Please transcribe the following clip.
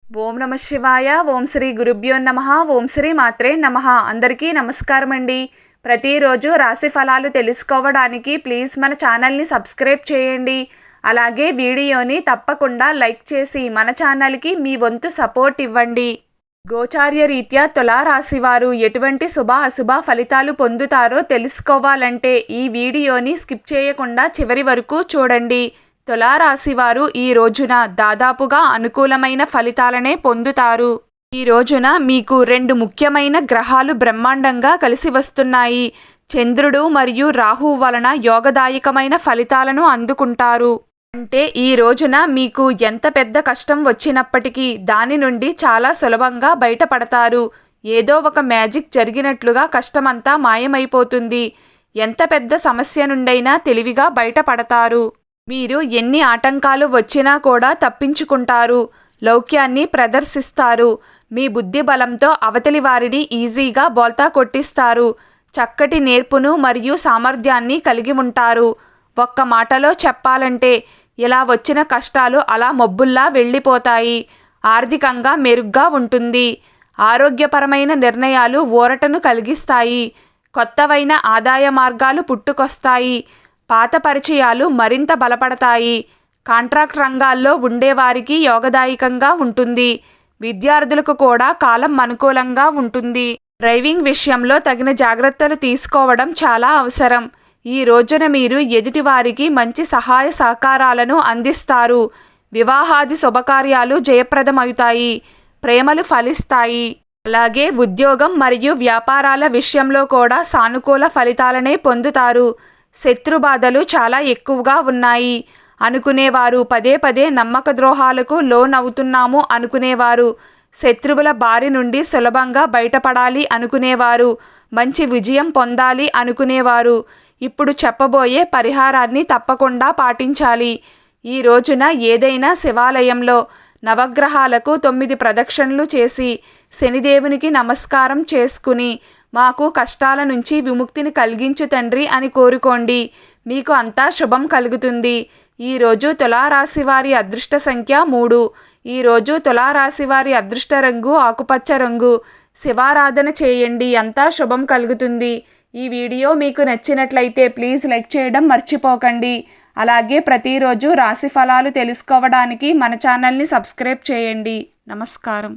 ఓం నమ శివాయ. ఓం శ్రీ గురుభ్యో నమః. ఓం శ్రీ మాత్రే నమః. అందరికీ నమస్కారం అండి. ప్రతిరోజు రాశి ఫలాలు తెలుసుకోవడానికి ప్లీజ్ మన ఛానల్ని సబ్స్క్రైబ్ చేయండి. అలాగే వీడియోని తప్పకుండా లైక్ చేసి మన ఛానల్కి మీ వంతు సపోర్ట్ ఇవ్వండి. గోచార్య రీత్యా తులారాశి వారు ఎటువంటి శుభ అశుభ ఫలితాలు పొందుతారో తెలుసుకోవాలంటే ఈ వీడియోని స్కిప్ చేయకుండా చివరి వరకు చూడండి. తులారాశి వారు ఈ రోజున దాదాపుగా అనుకూలమైన ఫలితాలనే పొందుతారు. ఈ రోజున మీకు రెండు ముఖ్యమైన గ్రహాలు బ్రహ్మాండంగా కలిసి వస్తున్నాయి. చంద్రుడు మరియు రాహువు వలన యోగదాయకమైన ఫలితాలను అందుకుంటారు. అంటే ఈ రోజున మీకు ఎంత పెద్ద కష్టం వచ్చినప్పటికీ దాని నుండి చాలా సులభంగా బయటపడతారు. ఏదో ఒక మ్యాజిక్ జరిగినట్లుగా కష్టమంతా మాయమైపోతుంది. ఎంత పెద్ద సమస్య నుండైనా తెలివిగా బయటపడతారు. మీరు ఎన్ని ఆటంకాలు వచ్చినా కూడా తప్పించుకుంటారు. లౌక్యాన్ని ప్రదర్శిస్తారు. మీ బుద్ధి బలంతో అవతలి వారిని ఈజీగా బోల్తా కొట్టిస్తారు. చక్కటి నేర్పును మరియు సామర్థ్యాన్ని కలిగి ఉంటారు. ఒక్క మాటలో చెప్పాలంటే ఇలా వచ్చిన కష్టాలు అలా మబ్బుల్లా వెళ్ళిపోతాయి. ఆర్థికంగా మెరుగ్గా ఉంటుంది. ఆరోగ్యపరమైన నిర్ణయాలు ఊరటను కలిగిస్తాయి. కొత్తవైన ఆదాయ మార్గాలు పుట్టుకొస్తాయి. పాత పరిచయాలు మరింత బలపడతాయి. కాంట్రాక్ట్ రంగాల్లో ఉండేవారికి యోగదాయకంగా ఉంటుంది. విద్యార్థులకు కూడా కాలం అనుకూలంగా ఉంటుంది. డ్రైవింగ్ విషయంలో తగిన జాగ్రత్తలు తీసుకోవడం చాలా అవసరం. ఈ రోజున మీరు ఎదుటివారికి మంచి సహాయ సహకారాలను అందిస్తారు. వివాహాది శుభకార్యాలు జయప్రదమవుతాయి. ప్రేమలు ఫలిస్తాయి. అలాగే ఉద్యోగం మరియు వ్యాపారాల విషయంలో కూడా సానుకూల ఫలితాలనే పొందుతారు. శత్రుబాధలు చాలా ఎక్కువగా ఉన్నాయి అనుకునేవారు పదే పదే నమ్మక ద్రోహాలకు లోనవుతున్నాము అనుకునేవారు, శత్రువుల బారి నుండి సులభంగా బయటపడాలి అనుకునేవారు, మంచి విజయం పొందాలి అనుకునేవారు ఇప్పుడు చెప్పబోయే పరిహారాన్ని తప్పకుండా పాటించాలి. ఈ రోజున ఏదైనా శివాలయంలో నవగ్రహాలకు 9 ప్రదక్షిణలు చేసి శనిదేవునికి నమస్కారం చేసుకుని మాకు కష్టాల నుంచి విముక్తిని కలిగించు తండ్రి అని కోరుకోండి. మీకు అంతా శుభం కలుగుతుంది. ఈరోజు తులారాశి వారి అదృష్ట సంఖ్య 3. ఈరోజు తులారాశి వారి అదృష్ట రంగు ఆకుపచ్చ రంగు. శివారాధన చేయండి, అంతా శుభం కలుగుతుంది. ఈ వీడియో మీకు నచ్చినట్లయితే ప్లీజ్ లైక్ చేయడం మర్చిపోకండి. అలాగే ప్రతిరోజు రాశి ఫలాలు తెలుసుకోవడానికి మన ఛానల్ని సబ్స్క్రైబ్ చేయండి. నమస్కారం.